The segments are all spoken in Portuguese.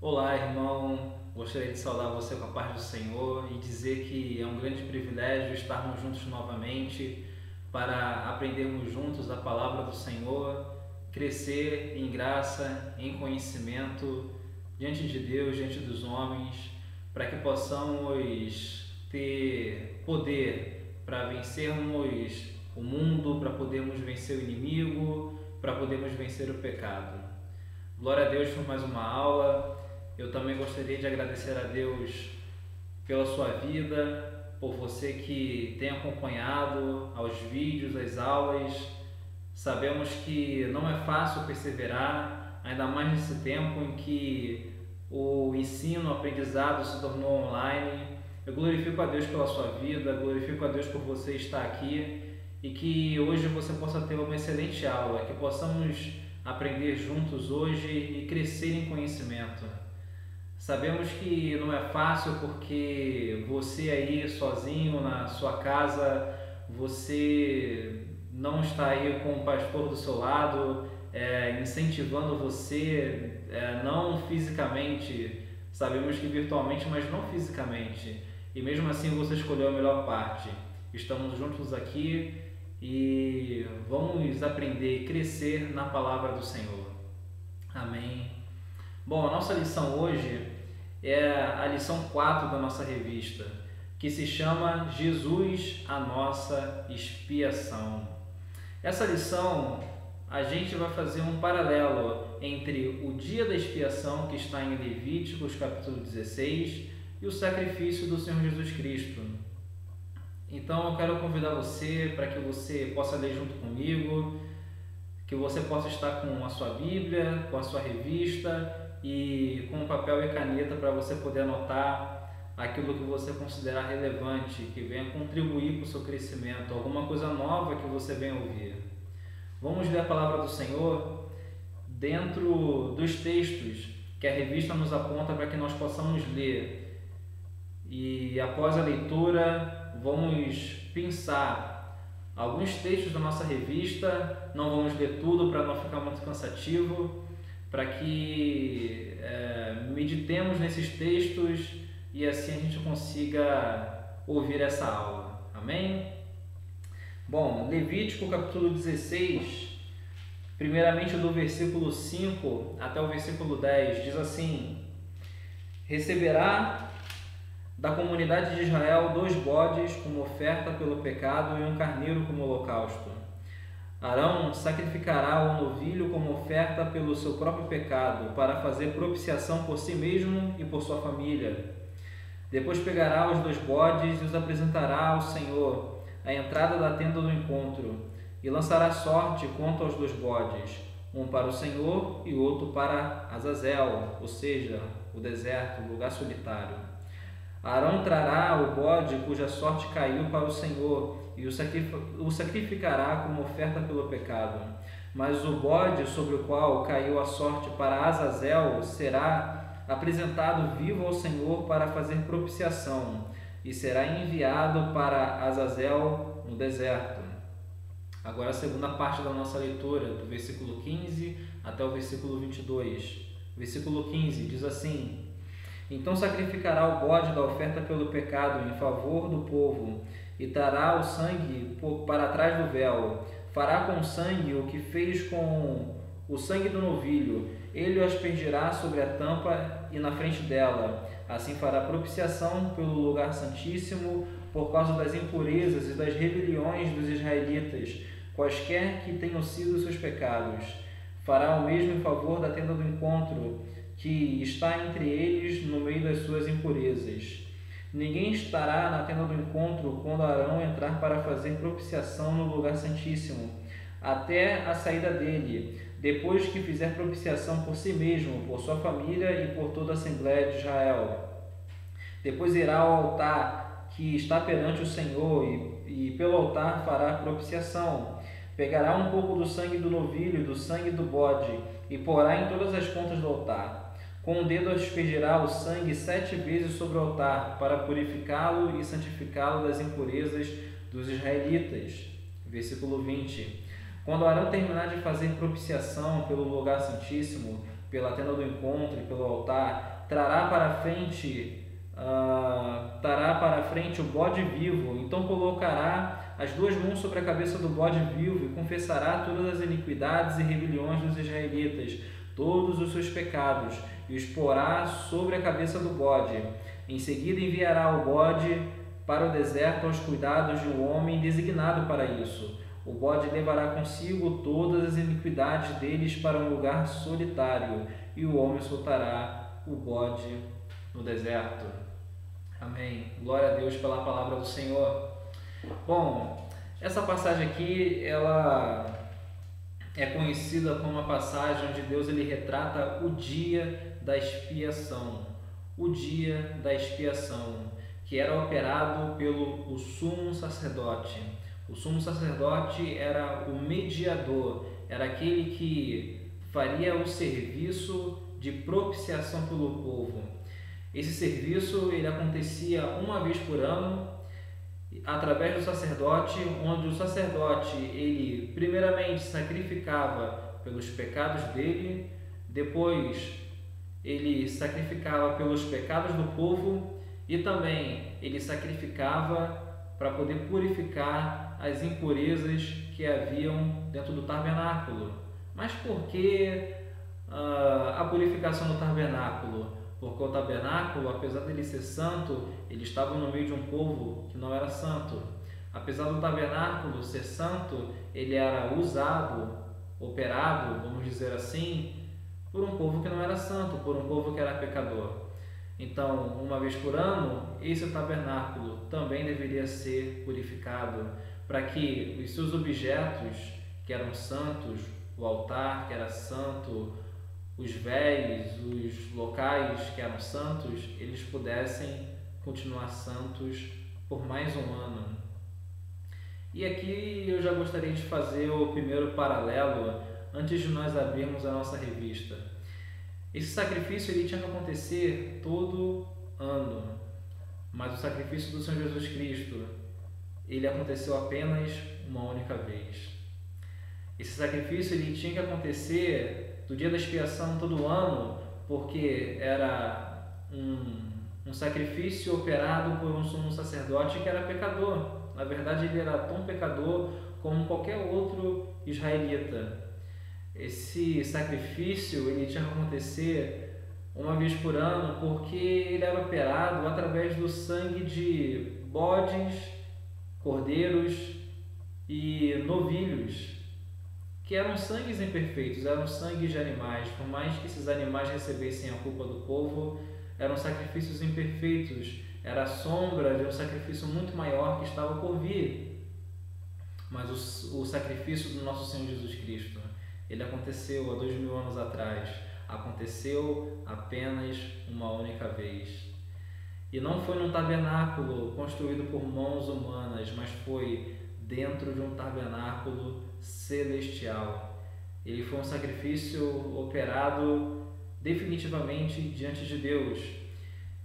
Olá, irmão. Gostaria de saudar você com a paz do Senhor e dizer que é um grande privilégio estarmos juntos novamente para aprendermos juntos a palavra do Senhor, crescer em graça, em conhecimento diante de Deus, diante dos homens, para que possamos ter poder para vencermos o mundo, para podermos vencer o inimigo, para podermos vencer o pecado. Glória a Deus por mais uma aula. Eu também gostaria de agradecer a Deus pela sua vida, por você que tem acompanhado aos vídeos, às aulas. Sabemos que não é fácil perseverar, ainda mais nesse tempo em que o ensino, o aprendizado se tornou online. Eu glorifico a Deus pela sua vida, glorifico a Deus por você estar aqui e que hoje você possa ter uma excelente aula, que possamos aprender juntos hoje e crescer em conhecimento. Sabemos que não é fácil porque você aí sozinho na sua casa, você não está aí com o pastor do seu lado, incentivando você, não fisicamente, sabemos que virtualmente, mas não fisicamente. E mesmo assim você escolheu a melhor parte. Estamos juntos aqui e vamos aprender e crescer na palavra do Senhor. Amém. Bom, a nossa lição hoje é a lição 4 da nossa revista, que se chama Jesus, a nossa expiação. Essa lição, a gente vai fazer um paralelo entre o dia da expiação, que está em Levíticos, capítulo 16, e o sacrifício do Senhor Jesus Cristo. Então eu quero convidar você para que você possa ler junto comigo, que você possa estar com a sua Bíblia, com a sua revista e com papel e caneta para você poder anotar aquilo que você considerar relevante, que venha contribuir para o seu crescimento, alguma coisa nova que você venha ouvir. Vamos ler a palavra do Senhor dentro dos textos que a revista nos aponta para que nós possamos ler. E após a leitura, vamos pensar alguns textos da nossa revista, não vamos ler tudo para não ficar muito cansativo, para que meditemos nesses textos e assim a gente consiga ouvir essa aula. Amém? Bom, Levítico capítulo 16, primeiramente do versículo 5 até o versículo 10, diz assim: Receberá da comunidade de Israel 2 bodes como oferta pelo pecado e um carneiro como holocausto. Arão sacrificará o novilho como oferta pelo seu próprio pecado, para fazer propiciação por si mesmo e por sua família. Depois pegará os 2 bodes e os apresentará ao Senhor, à entrada da tenda do encontro, e lançará sorte quanto aos 2 bodes, um para o Senhor e outro para Azazel, ou seja, o deserto, o lugar solitário. Arão trará o bode cuja sorte caiu para o Senhor e o sacrificará como oferta pelo pecado. Mas o bode sobre o qual caiu a sorte para Azazel será apresentado vivo ao Senhor para fazer propiciação e será enviado para Azazel no deserto. Agora a segunda parte da nossa leitura, do versículo 15 até o versículo 22. Versículo 15 diz assim: Então sacrificará o bode da oferta pelo pecado em favor do povo, e trará o sangue para trás do véu. Fará com o sangue o que fez com o sangue do novilho. Ele o aspergirá sobre a tampa e na frente dela. Assim fará propiciação pelo lugar santíssimo, por causa das impurezas e das rebeliões dos israelitas, quaisquer que tenham sido seus pecados. Fará o mesmo em favor da tenda do encontro, que está entre eles no meio das suas impurezas. Ninguém estará na tenda do encontro quando Arão entrar para fazer propiciação no lugar santíssimo, até a saída dele, depois que fizer propiciação por si mesmo, por sua família e por toda a Assembleia de Israel. Depois irá ao altar que está perante o Senhor e pelo altar fará propiciação. Pegará um pouco do sangue do novilho e do sangue do bode e porá em todas as pontas do altar. Com o dedo aspergirá o sangue 7 vezes sobre o altar, para purificá-lo e santificá-lo das impurezas dos israelitas. Versículo 20. Quando Arão terminar de fazer propiciação pelo lugar santíssimo, pela tenda do encontro e pelo altar, trará para a frente o bode vivo. Então colocará as duas mãos sobre a cabeça do bode vivo e confessará todas as iniquidades e rebeliões dos israelitas, todos os seus pecados, e os porá sobre a cabeça do bode. Em seguida enviará o bode para o deserto aos cuidados de um homem designado para isso. O bode levará consigo todas as iniquidades deles para um lugar solitário, e o homem soltará o bode no deserto. Amém. Glória a Deus pela palavra do Senhor. Bom, essa passagem aqui, ela é conhecida como uma passagem onde Deus ele retrata o dia da expiação. O dia da expiação, que era operado pelo sumo sacerdote. O sumo sacerdote era o mediador, era aquele que faria o serviço de propiciação pelo povo. Esse serviço ele acontecia uma vez por ano, através do sacerdote, onde o sacerdote ele primeiramente sacrificava pelos pecados dele, depois ele sacrificava pelos pecados do povo e também ele sacrificava para poder purificar as impurezas que haviam dentro do tabernáculo. Mas por que a purificação do tabernáculo? Porque o tabernáculo, apesar dele ser santo, ele estava no meio de um povo que não era santo. Apesar do tabernáculo ser santo, ele era usado, operado, vamos dizer assim, por um povo que não era santo, por um povo que era pecador. Então, uma vez por ano, esse tabernáculo também deveria ser purificado, para que os seus objetos, que eram santos, o altar, que era santo, os véus, os locais que eram santos, eles pudessem continuar santos por mais um ano. E aqui eu já gostaria de fazer o primeiro paralelo antes de nós abrirmos a nossa revista. Esse sacrifício ele tinha que acontecer todo ano, mas o sacrifício do Senhor Jesus Cristo ele aconteceu apenas uma única vez. Esse sacrifício ele tinha que acontecer do dia da expiação todo ano, porque era um sacrifício operado por um sumo sacerdote que era pecador. Na verdade, ele era tão pecador como qualquer outro israelita. Esse sacrifício ele tinha que acontecer uma vez por ano, porque ele era operado através do sangue de bodes, cordeiros e novilhos, que eram sangues imperfeitos, eram sangues de animais. Por mais que esses animais recebessem a culpa do povo, eram sacrifícios imperfeitos, era a sombra de um sacrifício muito maior que estava por vir. Mas o sacrifício do nosso Senhor Jesus Cristo, ele aconteceu há 2000 anos atrás, aconteceu apenas uma única vez. E não foi num tabernáculo construído por mãos humanas, mas foi dentro de um tabernáculo celestial. Ele foi um sacrifício operado definitivamente diante de Deus.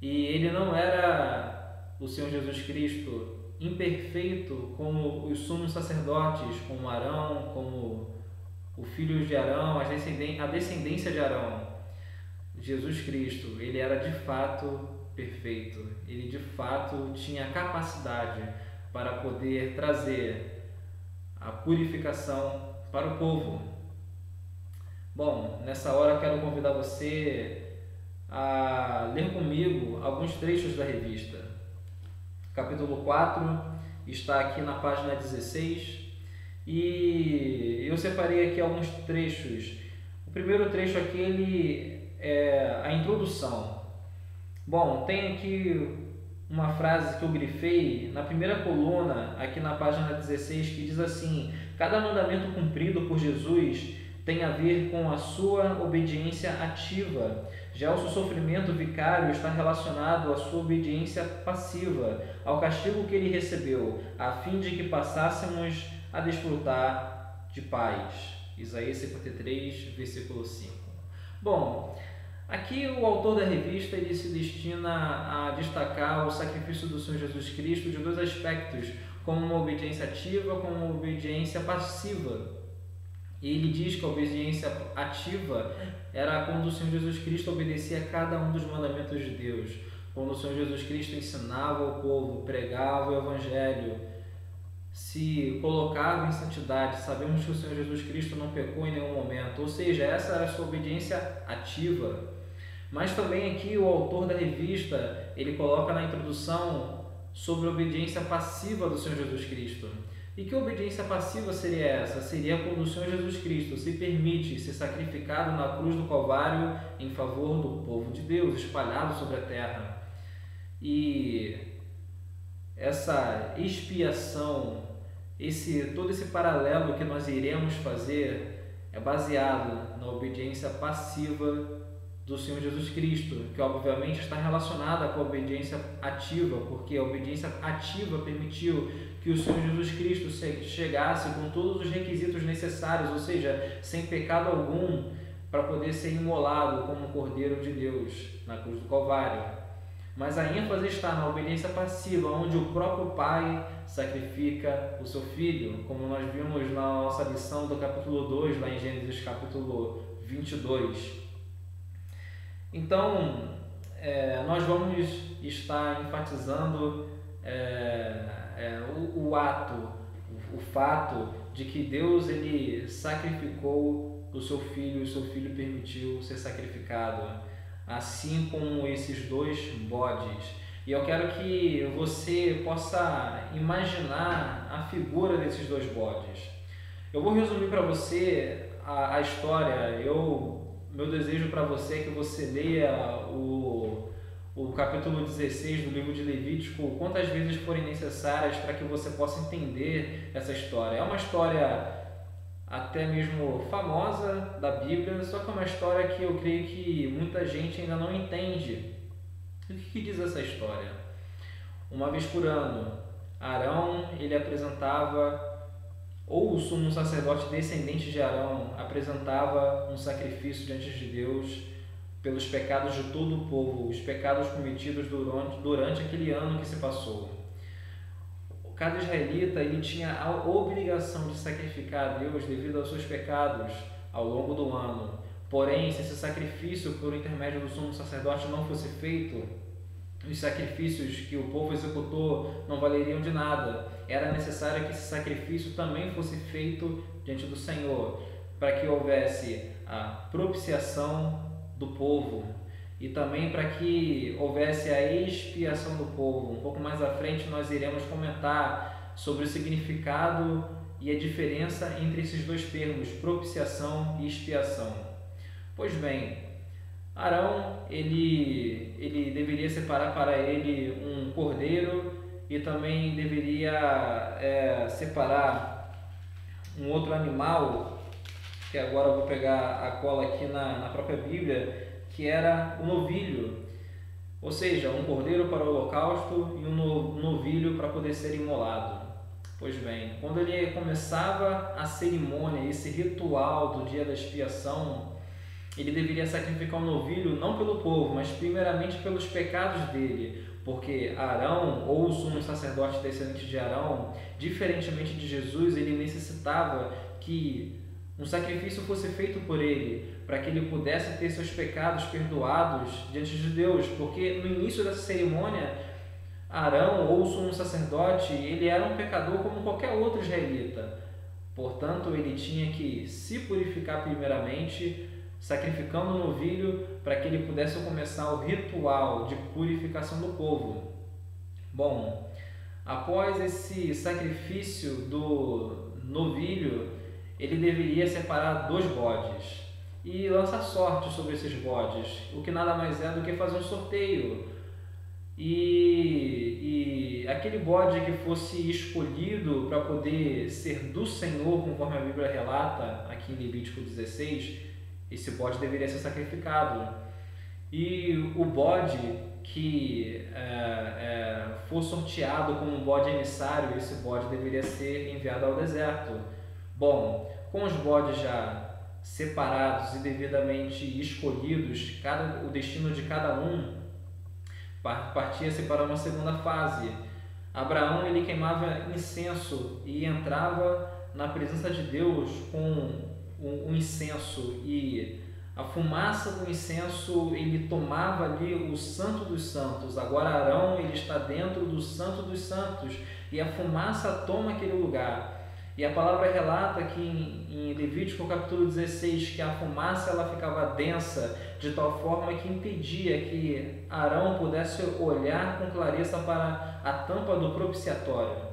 E ele não era o Senhor Jesus Cristo imperfeito como os sumos sacerdotes, como Arão, como o filho de Arão, a descendência de Arão. Jesus Cristo, ele era de fato perfeito. Ele de fato tinha capacidade para poder trazer a purificação para o povo. Bom, nessa hora eu quero convidar você a ler comigo alguns trechos da revista. Capítulo 4 está aqui na página 16 e eu separei aqui alguns trechos. O primeiro trecho aqui ele é a introdução. Bom, tem aqui uma frase que eu grifei na primeira coluna, aqui na página 16, que diz assim: cada mandamento cumprido por Jesus tem a ver com a sua obediência ativa. Já o seu sofrimento vicário está relacionado à sua obediência passiva, ao castigo que ele recebeu, a fim de que passássemos a desfrutar de paz. Isaías 53, versículo 5. Bom, aqui o autor da revista ele se destina a destacar o sacrifício do Senhor Jesus Cristo de dois aspectos, como uma obediência ativa, como uma obediência passiva. E ele diz que a obediência ativa era quando o Senhor Jesus Cristo obedecia a cada um dos mandamentos de Deus, quando o Senhor Jesus Cristo ensinava ao povo, pregava o Evangelho, se colocava em santidade. Sabemos que o Senhor Jesus Cristo não pecou em nenhum momento, ou seja, essa era a sua obediência ativa. Mas também aqui o autor da revista, ele coloca na introdução sobre a obediência passiva do Senhor Jesus Cristo. E que obediência passiva seria essa? Seria quando o Senhor Jesus Cristo se permite ser sacrificado na cruz do Calvário em favor do povo de Deus, espalhado sobre a terra. E essa expiação, todo esse paralelo que nós iremos fazer é baseado na obediência passiva do Senhor Jesus Cristo, que obviamente está relacionada com a obediência ativa, porque a obediência ativa permitiu que o Senhor Jesus Cristo chegasse com todos os requisitos necessários, ou seja, sem pecado algum, para poder ser imolado como um Cordeiro de Deus na cruz do Calvário. Mas a ênfase está na obediência passiva, onde o próprio Pai sacrifica o seu Filho, como nós vimos na nossa lição do capítulo 2, lá em Gênesis capítulo 22. Então, nós vamos estar enfatizando o fato de que Deus ele sacrificou o seu Filho, e o seu Filho permitiu ser sacrificado, assim como esses dois bodes. E eu quero que você possa imaginar a figura desses dois bodes. Eu vou resumir para você a história. Meu desejo para você é que você leia o capítulo 16 do livro de Levítico quantas vezes forem necessárias para que você possa entender essa história. É uma história até mesmo famosa da Bíblia, só que é uma história que eu creio que muita gente ainda não entende. O que diz essa história? Uma vez por ano, Arão ele apresentava, ou o sumo sacerdote descendente de Arão apresentava um sacrifício diante de Deus pelos pecados de todo o povo, os pecados cometidos durante aquele ano que se passou. Cada israelita ele tinha a obrigação de sacrificar a Deus devido aos seus pecados ao longo do ano. Porém, se esse sacrifício por intermédio do sumo sacerdote não fosse feito, os sacrifícios que o povo executou não valeriam de nada. Era necessário que esse sacrifício também fosse feito diante do Senhor, para que houvesse a propiciação do povo e também para que houvesse a expiação do povo. Um pouco mais à frente nós iremos comentar sobre o significado e a diferença entre esses dois termos, propiciação e expiação. Pois bem, Arão ele deveria separar para ele um cordeiro e também deveria separar um outro animal, que agora eu vou pegar a cola aqui na própria Bíblia, que era o novilho, ou seja, um cordeiro para o holocausto e um novilho para poder ser imolado. Pois bem, quando ele começava a cerimônia, esse ritual do dia da expiação, ele deveria sacrificar um novilho não pelo povo, mas primeiramente pelos pecados dele, porque Arão, ou o sumo sacerdote descendente de Arão, diferentemente de Jesus, ele necessitava que um sacrifício fosse feito por ele, para que ele pudesse ter seus pecados perdoados diante de Deus, porque no início dessa cerimônia, Arão, ou o sumo sacerdote, ele era um pecador como qualquer outro israelita. Portanto, ele tinha que se purificar primeiramente, sacrificando um novilho para que ele pudesse começar o ritual de purificação do povo. Bom, após esse sacrifício do novilho, ele deveria separar 2 bodes e lançar sorte sobre esses bodes, o que nada mais é do que fazer um sorteio. E aquele bode que fosse escolhido para poder ser do Senhor, conforme a Bíblia relata aqui em Levítico 16, esse bode deveria ser sacrificado. E o bode que for sorteado como um bode emissário, esse bode deveria ser enviado ao deserto. Bom, com os bodes já separados e devidamente escolhidos, o destino de cada um, partia-se para uma segunda fase. Abraão ele queimava incenso e entrava na presença de Deus com o incenso, e a fumaça do incenso ele tomava ali o Santo dos Santos. Agora Arão ele está dentro do Santo dos Santos e a fumaça toma aquele lugar. E a palavra relata que em Levítico capítulo 16 que a fumaça ela ficava densa de tal forma que impedia que Arão pudesse olhar com clareza para a tampa do propiciatório.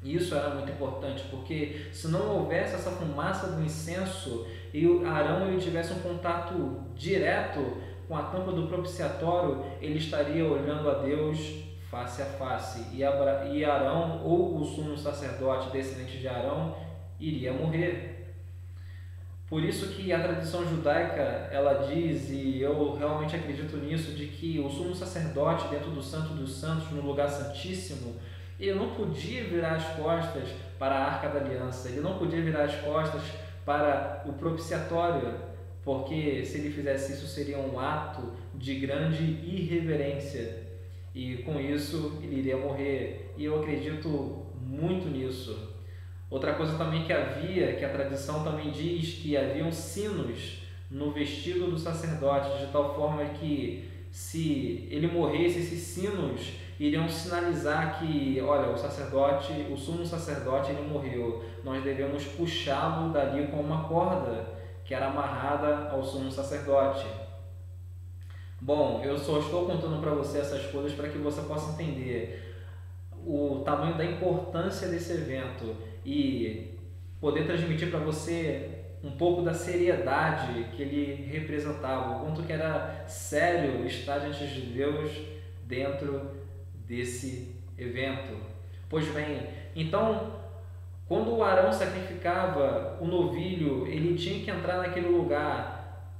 E isso era muito importante, porque se não houvesse essa fumaça do incenso e Arão ele tivesse um contato direto com a tampa do propiciatório, ele estaria olhando a Deus face a face, e Arão, ou o sumo sacerdote descendente de Arão, iria morrer. Por isso que a tradição judaica ela diz, e eu realmente acredito nisso, de que o sumo sacerdote dentro do Santo dos Santos, no lugar santíssimo, ele não podia virar as costas para a Arca da Aliança, ele não podia virar as costas para o propiciatório, porque se ele fizesse isso seria um ato de grande irreverência. E com isso ele iria morrer, e eu acredito muito nisso. Outra coisa também que havia, que a tradição também diz que haviam sinos no vestido do sacerdote, de tal forma que se ele morresse, esses sinos iriam sinalizar que, olha, o sacerdote, o sumo sacerdote, ele morreu. Nós devemos puxá-lo dali com uma corda que era amarrada ao sumo sacerdote. Bom, eu só estou contando para você essas coisas para que você possa entender o tamanho da importância desse evento e poder transmitir para você um pouco da seriedade que ele representava, o quanto que era sério estar diante de Deus dentro desse evento. Pois bem, então, quando o Arão sacrificava o novilho, ele tinha que entrar naquele lugar,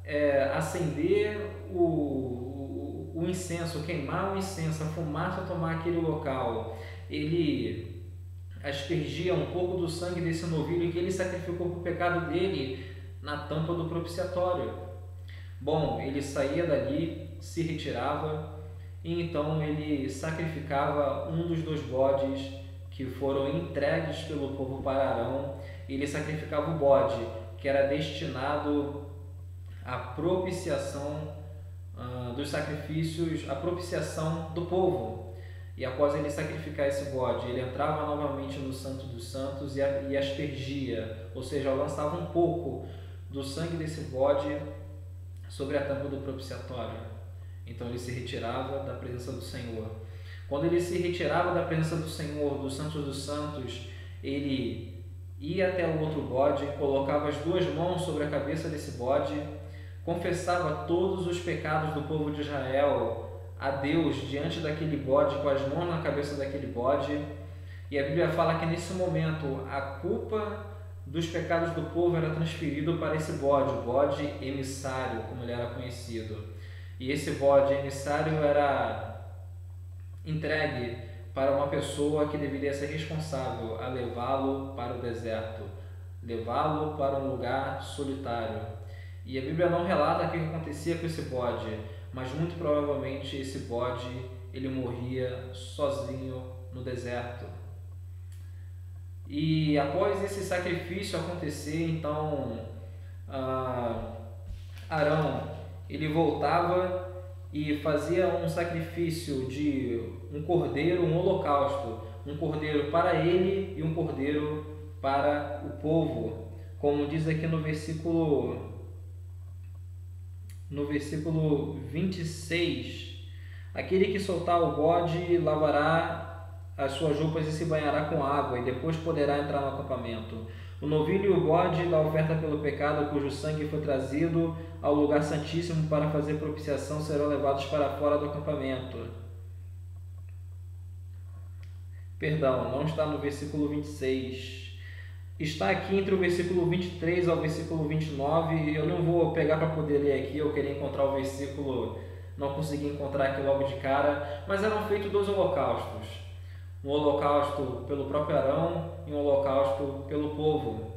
acender o incenso, queimar o incenso, a fumaça tomar aquele local. Ele aspergia um pouco do sangue desse novilho que ele sacrificou para o pecado dele na tampa do propiciatório. Bom, ele saía dali, se retirava e então ele sacrificava um dos 2 bodes que foram entregues pelo povo para Arão. Ele sacrificava o bode que era destinado à propiciação dos sacrifícios, a propiciação do povo. E após ele sacrificar esse bode, ele entrava novamente no Santo dos Santos e aspergia, ou seja, lançava um pouco do sangue desse bode sobre a tampa do propiciatório. Então ele se retirava da presença do Senhor. Quando ele se retirava da presença do Senhor, do Santo dos Santos, ele ia até o outro bode, colocava as 2 mãos sobre a cabeça desse bode, confessava todos os pecados do povo de Israel a Deus diante daquele bode, com as mãos na cabeça daquele bode. E a Bíblia fala que nesse momento a culpa dos pecados do povo era transferido para esse bode, o bode emissário, como ele era conhecido. E esse bode emissário era entregue para uma pessoa que deveria ser responsável a levá-lo para o deserto, levá-lo para um lugar solitário. E a Bíblia não relata o que acontecia com esse bode, mas muito provavelmente esse bode ele morria sozinho no deserto. E após esse sacrifício acontecer, então Arão ele voltava e fazia um sacrifício de um cordeiro, um holocausto, um cordeiro para ele e um cordeiro para o povo, como diz aqui no versículo 26, aquele que soltar o bode lavará as suas roupas e se banhará com água, e depois poderá entrar no acampamento. O novilho e o bode da oferta pelo pecado, cujo sangue foi trazido ao lugar santíssimo para fazer propiciação, serão levados para fora do acampamento. Perdão, não está no versículo 26. Está aqui entre o versículo 23 ao versículo 29. Eu não vou pegar para poder ler aqui, eu queria encontrar o versículo, não consegui encontrar aqui logo de cara, mas eram feitos 2 holocaustos. Um holocausto pelo próprio Arão e um holocausto pelo povo.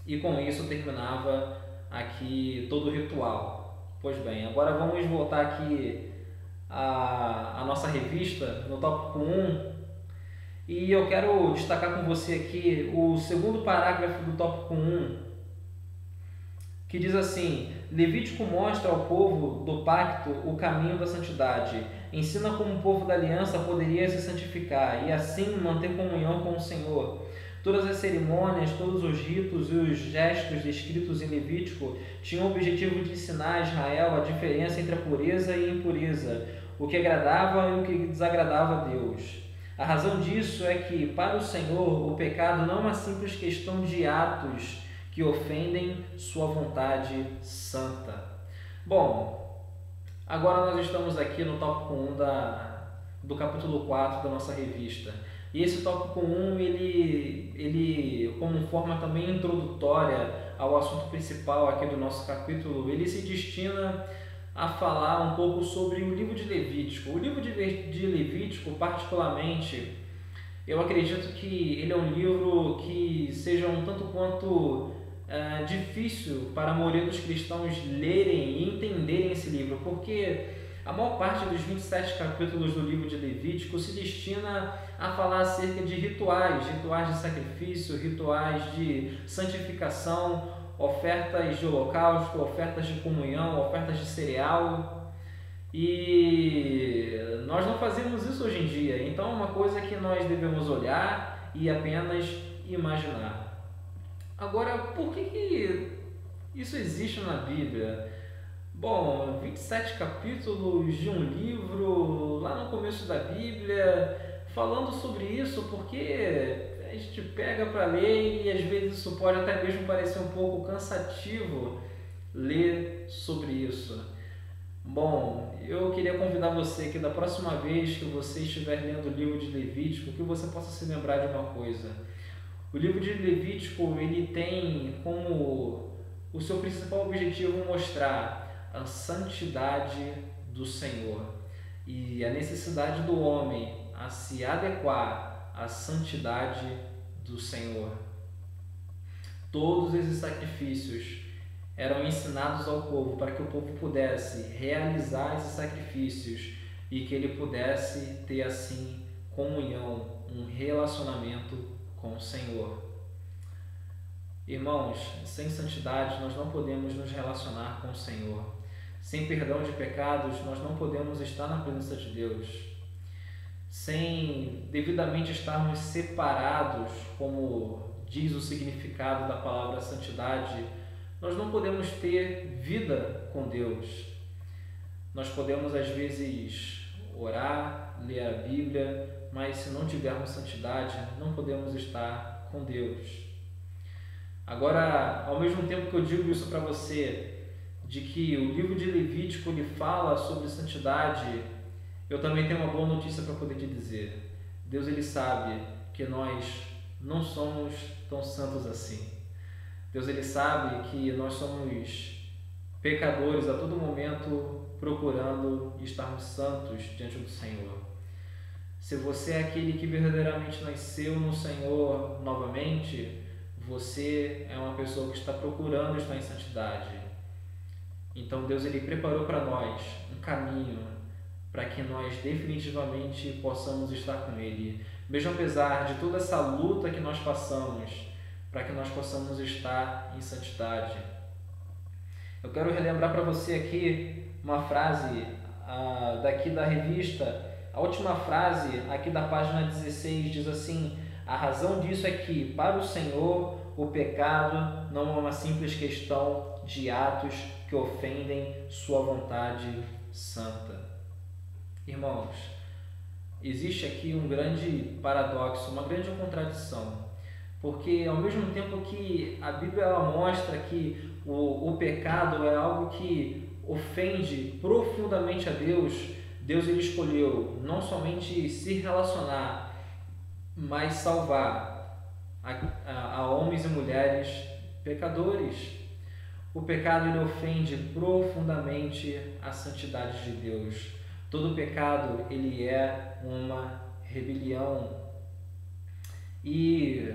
E com isso terminava aqui todo o ritual. Pois bem, agora vamos voltar aqui à nossa revista, no tópico 1. E eu quero destacar com você aqui o segundo parágrafo do tópico 1, que diz assim: Levítico mostra ao povo do pacto o caminho da santidade, ensina como o povo da aliança poderia se santificar e assim manter comunhão com o Senhor. Todas as cerimônias, todos os ritos e os gestos descritos em Levítico tinham o objetivo de ensinar a Israel a diferença entre a pureza e a impureza, o que agradava e o que desagradava a Deus. A razão disso é que, para o Senhor, o pecado não é uma simples questão de atos que ofendem sua vontade santa. Bom, agora nós estamos aqui no tópico 1 do capítulo 4 da nossa revista. E esse tópico 1, ele como forma também introdutória ao assunto principal aqui do nosso capítulo, ele se destina a falar um pouco sobre o livro de Levítico. O livro de Levítico, particularmente, eu acredito que ele é um livro que seja um tanto quanto difícil para a maioria dos cristãos lerem e entenderem esse livro, porque a maior parte dos 27 capítulos do livro de Levítico se destina a falar acerca de rituais de sacrifício, rituais de santificação, ofertas de holocausto, ofertas de comunhão, ofertas de cereal. E nós não fazemos isso hoje em dia, então é uma coisa que nós devemos olhar e apenas imaginar. Agora, por que isso existe na Bíblia? Bom, 27 capítulos de um livro lá no começo da Bíblia falando sobre isso, porque a gente pega para ler e às vezes isso pode até mesmo parecer um pouco cansativo ler sobre isso. Bom, eu queria convidar você que da próxima vez que você estiver lendo o livro de Levítico, que você possa se lembrar de uma coisa. O livro de Levítico, ele tem como o seu principal objetivo mostrar a santidade do Senhor e a necessidade do homem a se adequar à santidade do Senhor. Todos esses sacrifícios eram ensinados ao povo para que o povo pudesse realizar esses sacrifícios e que ele pudesse ter assim comunhão, um relacionamento com o Senhor. Irmãos, sem santidade nós não podemos nos relacionar com o Senhor. Sem perdão de pecados nós não podemos estar na presença de Deus. Sem devidamente estarmos separados, como diz o significado da palavra santidade, nós não podemos ter vida com Deus. Nós podemos às vezes orar, ler a Bíblia, mas se não tivermos santidade, não podemos estar com Deus. Agora, ao mesmo tempo que eu digo isso para você, de que o livro de Levítico ele fala sobre santidade, eu também tenho uma boa notícia para poder te dizer. Deus ele sabe que nós não somos tão santos assim. Deus ele sabe que nós somos pecadores a todo momento procurando estarmos santos diante do Senhor. Se você é aquele que verdadeiramente nasceu no Senhor novamente, você é uma pessoa que está procurando estar em santidade. Então Deus ele preparou para nós um caminho para que nós definitivamente possamos estar com Ele, mesmo apesar de toda essa luta que nós passamos, para que nós possamos estar em santidade. Eu quero relembrar para você aqui uma frase daqui da revista. A última frase aqui da página 16 diz assim: a razão disso é que, para o Senhor, o pecado não é uma simples questão de atos que ofendem sua vontade santa. Irmãos, existe aqui um grande paradoxo, uma grande contradição, porque ao mesmo tempo que a Bíblia ela mostra que o pecado é algo que ofende profundamente a Deus, Deus ele escolheu não somente se relacionar, mas salvar a homens e mulheres pecadores. O pecado ele ofende profundamente a santidade de Deus. Todo pecado ele é uma rebelião. E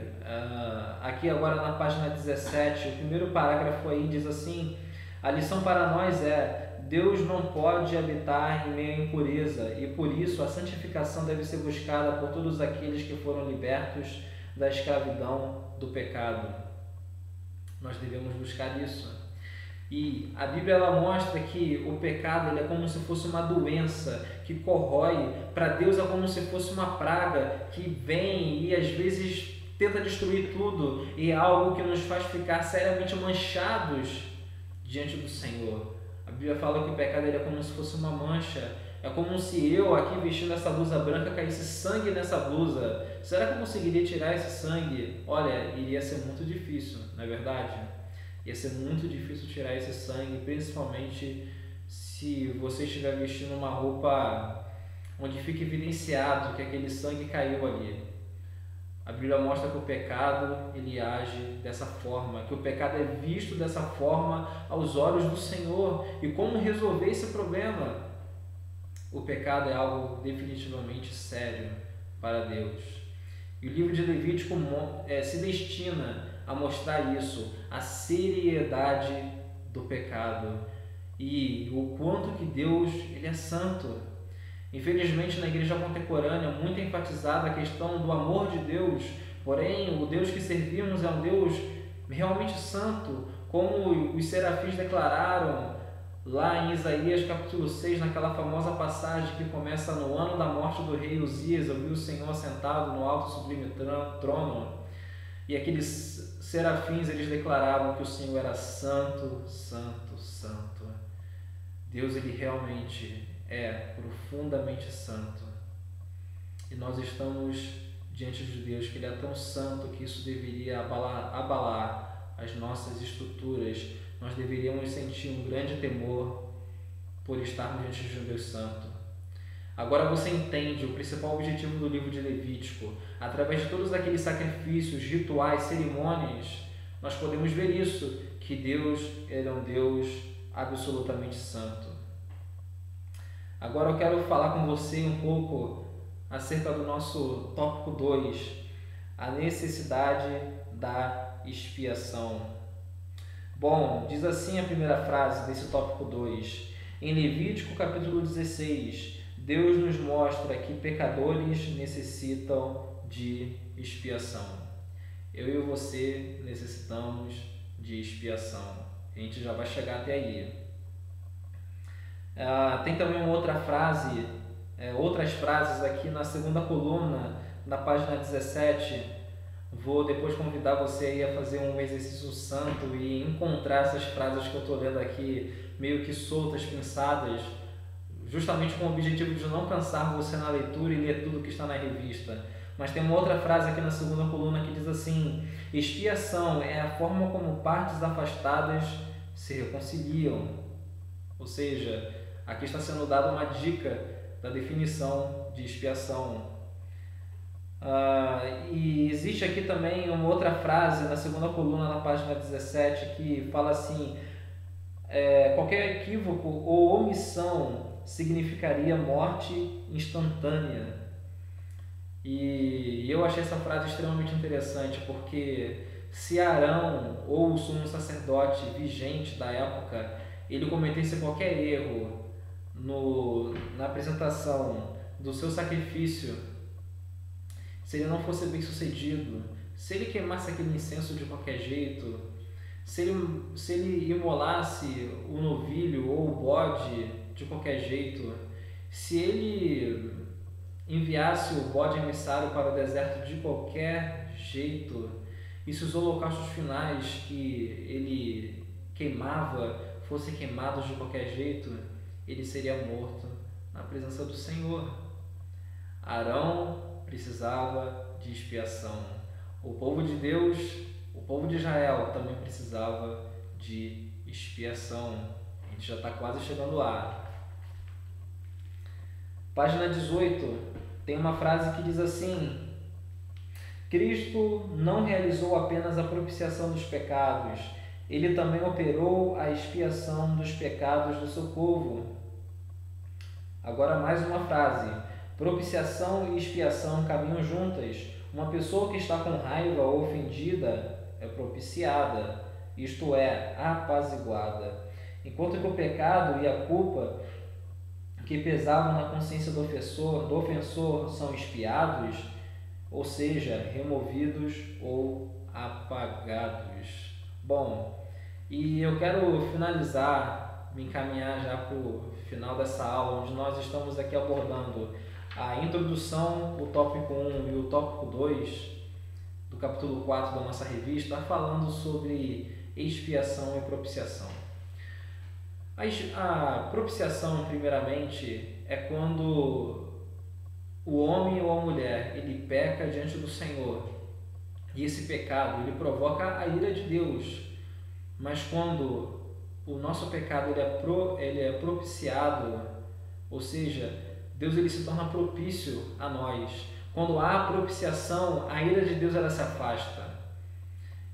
aqui agora na página 17, o primeiro parágrafo aí diz assim: a lição para nós é: Deus não pode habitar em meio à impureza e por isso a santificação deve ser buscada por todos aqueles que foram libertos da escravidão do pecado. Nós devemos buscar isso. E a Bíblia ela mostra que o pecado ele é como se fosse uma doença que corrói. Para Deus é como se fosse uma praga que vem e às vezes tenta destruir tudo, e é algo que nos faz ficar seriamente manchados diante do Senhor. A Bíblia fala que o pecado ele é como se fosse uma mancha. É como se eu aqui vestindo essa blusa branca caísse sangue nessa blusa. Será que eu conseguiria tirar esse sangue? Olha, iria ser muito difícil, não é verdade? Ia ser muito difícil tirar esse sangue, principalmente se você estiver vestindo uma roupa onde fica evidenciado que aquele sangue caiu ali. A Bíblia mostra que o pecado ele age dessa forma, que o pecado é visto dessa forma aos olhos do Senhor. E como resolver esse problema? O pecado é algo definitivamente sério para Deus. E o livro de Levítico se destina a mostrar isso, a seriedade do pecado e o quanto que Deus ele é santo. Infelizmente, na igreja contemporânea, muito enfatizada a questão do amor de Deus, porém, o Deus que servimos é um Deus realmente santo, como os serafins declararam lá em Isaías capítulo 6, naquela famosa passagem que começa no ano da morte do rei Uzias, eu vi o Senhor sentado no alto sublime trono, e aqueles serafins eles declaravam que o Senhor era santo, santo, santo. Deus ele realmente é profundamente santo. E nós estamos diante de Deus que ele é tão santo que isso deveria abalar as nossas estruturas. Nós deveríamos sentir um grande temor por estarmos diante de um Deus santo. Agora você entende o principal objetivo do livro de Levítico. Através de todos aqueles sacrifícios, rituais, cerimônias, nós podemos ver isso, que Deus ele é um Deus absolutamente santo. Agora eu quero falar com você um pouco acerca do nosso tópico 2, a necessidade da expiação. Bom, diz assim a primeira frase desse tópico 2. Em Levítico capítulo 16, Deus nos mostra que pecadores necessitam de expiação. Eu e você necessitamos de expiação. A gente já vai chegar até aí. Tem também uma outra frase, outras frases aqui na segunda coluna, na página 17. Vou depois convidar você aí a fazer um exercício santo e encontrar essas frases que eu estou lendo aqui, meio que soltas, pensadas, justamente com o objetivo de não cansar você na leitura e ler tudo que está na revista. Mas tem uma outra frase aqui na segunda coluna que diz assim: expiação é a forma como partes afastadas se reconciliam. Ou seja, aqui está sendo dada uma dica da definição de expiação. E existe aqui também uma outra frase na segunda coluna, na página 17, que fala assim: qualquer equívoco ou omissão significaria morte instantânea. E eu achei essa frase extremamente interessante, porque se Arão ou o sumo sacerdote vigente da época ele cometesse qualquer erro na apresentação do seu sacrifício, se ele não fosse bem sucedido, se ele queimasse aquele incenso de qualquer jeito, se ele imolasse o novilho ou o bode de qualquer jeito, se ele enviasse o bode emissário para o deserto de qualquer jeito, e se os holocaustos finais que ele queimava fossem queimados de qualquer jeito, ele seria morto na presença do Senhor. Arão precisava de expiação. O povo de Deus, o povo de Israel também precisava de expiação. A gente já está quase chegando lá. Página 18, tem uma frase que diz assim: Cristo não realizou apenas a propiciação dos pecados, ele também operou a expiação dos pecados do seu povo. Agora mais uma frase: propiciação e expiação caminham juntas. Uma pessoa que está com raiva ou ofendida é propiciada, isto é, apaziguada. Enquanto que o pecado e a culpa que pesavam na consciência do ofensor são expiados, ou seja, removidos ou apagados. Bom, E eu quero finalizar, me encaminhar já para o final dessa aula, onde nós estamos aqui abordando a introdução, o tópico 1 e o tópico 2 do capítulo 4 da nossa revista, falando sobre expiação e propiciação. A propiciação, primeiramente, é quando o homem ou a mulher ele peca diante do Senhor, e esse pecado ele provoca a ira de Deus. Mas quando o nosso pecado ele é propiciado, ou seja, Deus ele se torna propício a nós. Quando há propiciação, a ira de Deus ela se afasta.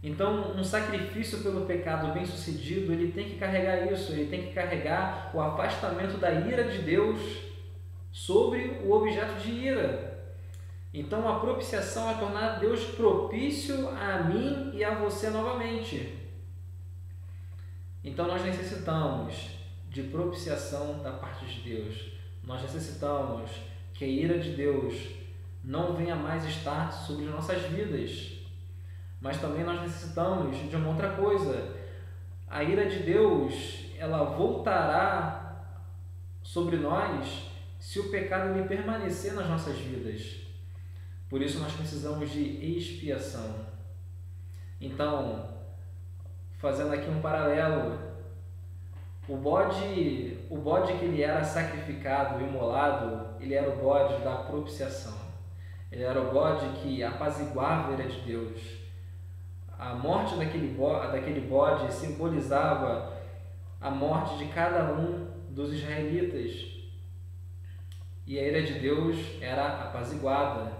Então, um sacrifício pelo pecado bem sucedido, ele tem que carregar isso, ele tem que carregar o afastamento da ira de Deus sobre o objeto de ira. Então, a propiciação é tornar Deus propício a mim e a você novamente. Então nós necessitamos de propiciação da parte de Deus. Nós necessitamos que a ira de Deus não venha mais estar sobre nossas vidas. Mas também nós necessitamos de uma outra coisa. A ira de Deus, ela voltará sobre nós se o pecado ele permanecer nas nossas vidas. Por isso nós precisamos de expiação. Então, fazendo aqui um paralelo, o bode que ele era sacrificado, imolado, ele era o bode da propiciação. Ele era o bode que apaziguava a ira de Deus. A morte daquele bode simbolizava a morte de cada um dos israelitas. E a ira de Deus era apaziguada.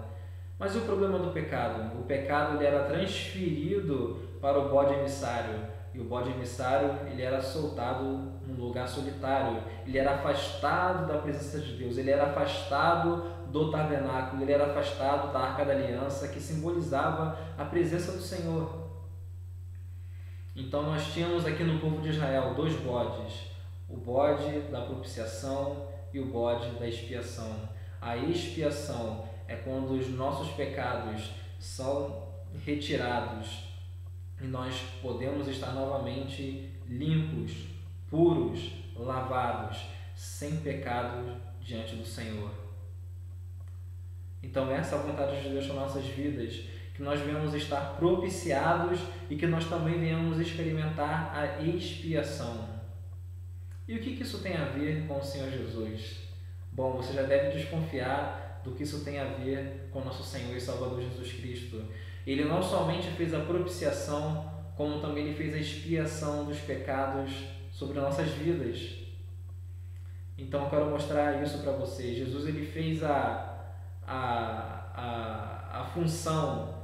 Mas e o problema do pecado? O pecado ele era transferido para o bode emissário. E o bode emissário ele era soltado num lugar solitário. Ele era afastado da presença de Deus. Ele era afastado do tabernáculo. Ele era afastado da Arca da Aliança, que simbolizava a presença do Senhor. Então nós tínhamos aqui no povo de Israel 2 bodes. O bode da propiciação e o bode da expiação. A expiação é quando os nossos pecados são retirados e nós podemos estar novamente limpos, puros, lavados, sem pecado diante do Senhor. Então essa é a vontade de Deus para nossas vidas, que nós venhamos estar propiciados e que nós também venhamos experimentar a expiação. E o que isso tem a ver com o Senhor Jesus? Bom, você já deve desconfiar do que isso tem a ver com o nosso Senhor e Salvador Jesus Cristo. Ele não somente fez a propiciação, como também ele fez a expiação dos pecados sobre nossas vidas. Então eu quero mostrar isso para vocês. Jesus ele fez a função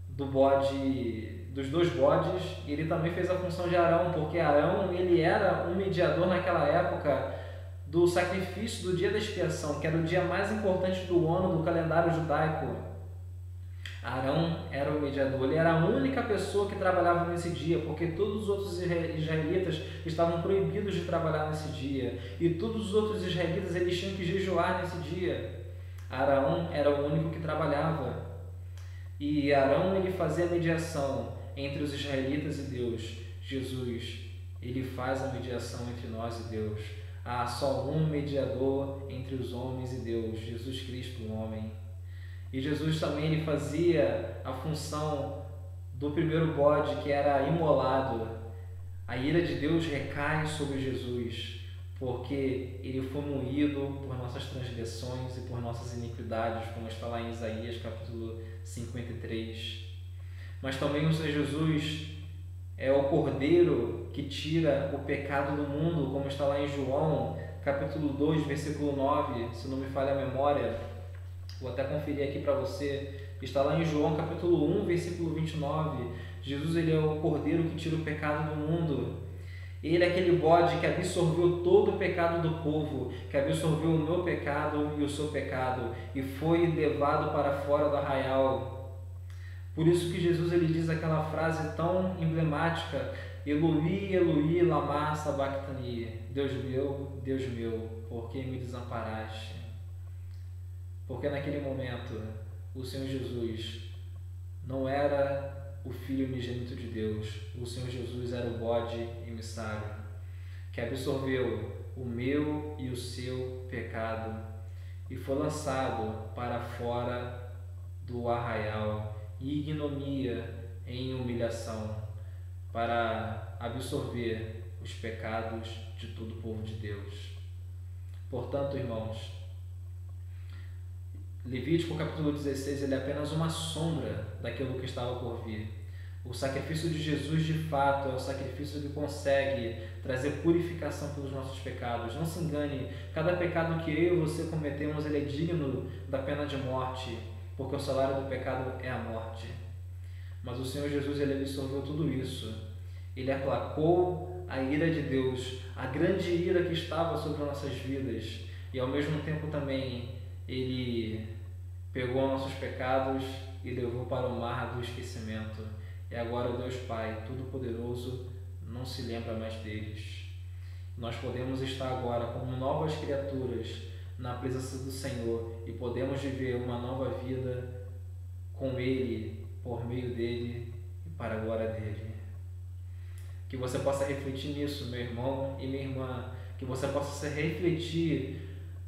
do bode, dos 2 bodes, e ele também fez a função de Arão, porque Arão ele era um mediador naquela época do sacrifício do dia da expiação, que era o dia mais importante do ano do calendário judaico. Arão era o mediador, ele era a única pessoa que trabalhava nesse dia, porque todos os outros israelitas estavam proibidos de trabalhar nesse dia, e todos os outros israelitas eles tinham que jejuar nesse dia. Arão era o único que trabalhava, e Arão ele fazia a mediação entre os israelitas e Deus. Jesus, ele faz a mediação entre nós e Deus. Há só um mediador entre os homens e Deus, Jesus Cristo, o homem. E Jesus também ele fazia a função do primeiro bode que era imolado. A ira de Deus recai sobre Jesus, porque ele foi moído por nossas transgressões e por nossas iniquidades, como está lá em Isaías capítulo 53. Mas também o Senhor Jesus é o Cordeiro que tira o pecado do mundo, como está lá em João capítulo 2, versículo 9, se não me falha a memória. Vou até conferir aqui para você. Está lá em João capítulo 1, versículo 29. Jesus ele é o Cordeiro que tira o pecado do mundo. Ele é aquele bode que absorveu todo o pecado do povo, que absorveu o meu pecado e o seu pecado, e foi levado para fora do arraial. Por isso que Jesus ele diz aquela frase tão emblemática: Eloi, Eloi, lama sabachthani. Deus meu, por que me desamparaste? Porque naquele momento o Senhor Jesus não era o Filho unigênito de Deus. O Senhor Jesus era o bode emissário, que absorveu o meu e o seu pecado e foi lançado para fora do arraial e ignomia em humilhação, para absorver os pecados de todo o povo de Deus. Portanto, irmãos, Levítico capítulo 16 ele é apenas uma sombra daquilo que estava por vir. O sacrifício de Jesus, de fato, é o sacrifício que consegue trazer purificação pelos nossos pecados. Não se engane, cada pecado que eu e você cometemos ele é digno da pena de morte, porque o salário do pecado é a morte. Mas o Senhor Jesus ele absorveu tudo isso. Ele aplacou a ira de Deus, a grande ira que estava sobre nossas vidas, e ao mesmo tempo também ele pegou nossos pecados e levou para o mar do esquecimento. E agora o Deus Pai Todo-Poderoso não se lembra mais deles. Nós podemos estar agora como novas criaturas na presença do Senhor e podemos viver uma nova vida com Ele, por meio dEle e para a glória dEle. Que você possa refletir nisso, meu irmão e minha irmã, que você possa se refletir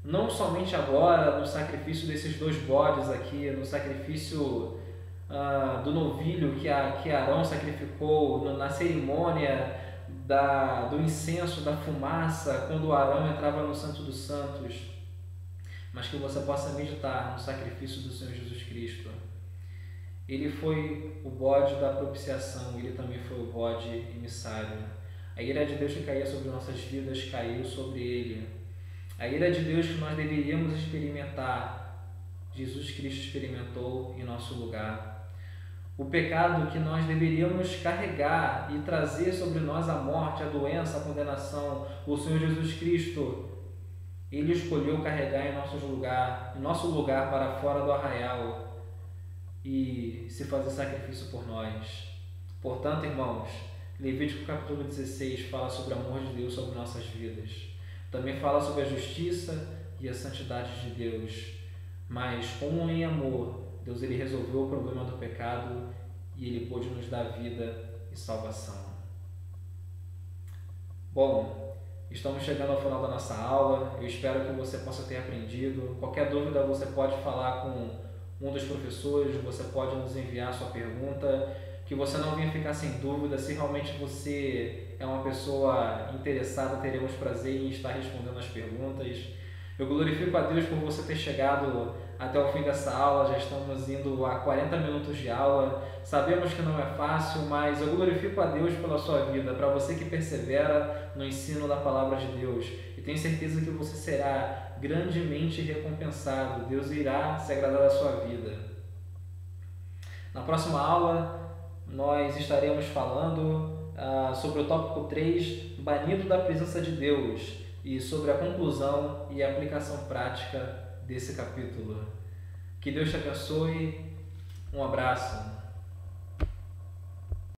não somente agora no sacrifício desses 2 bodes aqui, no sacrifício do novilho que Arão sacrificou na cerimônia do incenso, da fumaça, quando Arão entrava no Santo dos Santos, mas que você possa meditar no sacrifício do Senhor Jesus Cristo. Ele foi o bode da propiciação, ele também foi o bode emissário. A ira de Deus que caía sobre nossas vidas caiu sobre ele. A ira de Deus que nós deveríamos experimentar, Jesus Cristo experimentou em nosso lugar. O pecado que nós deveríamos carregar e trazer sobre nós a morte, a doença, a condenação, o Senhor Jesus Cristo, Ele escolheu carregar em nosso lugar para fora do arraial e se fazer sacrifício por nós. Portanto, irmãos, Levítico capítulo 16 fala sobre o amor de Deus sobre nossas vidas. Também fala sobre a justiça e a santidade de Deus. Mas, como em amor, Deus ele resolveu o problema do pecado e Ele pôde nos dar vida e salvação. Bom, estamos chegando ao final da nossa aula. Eu espero que você possa ter aprendido. Qualquer dúvida você pode falar com um dos professores, você pode nos enviar sua pergunta, que você não venha ficar sem dúvida. Se realmente você é uma pessoa interessada, teremos prazer em estar respondendo as perguntas. Eu glorifico a Deus por você ter chegado até o fim dessa aula. Já estamos indo a 40 minutos de aula. Sabemos que não é fácil, mas eu glorifico a Deus pela sua vida, para você que persevera no ensino da palavra de Deus. E tenho certeza que você será grandemente recompensado. Deus irá se agradar da sua vida. Na próxima aula, nós estaremos falando sobre o tópico 3, banido da presença de Deus, e sobre a conclusão e a aplicação prática desse capítulo. Que Deus te abençoe. Um abraço.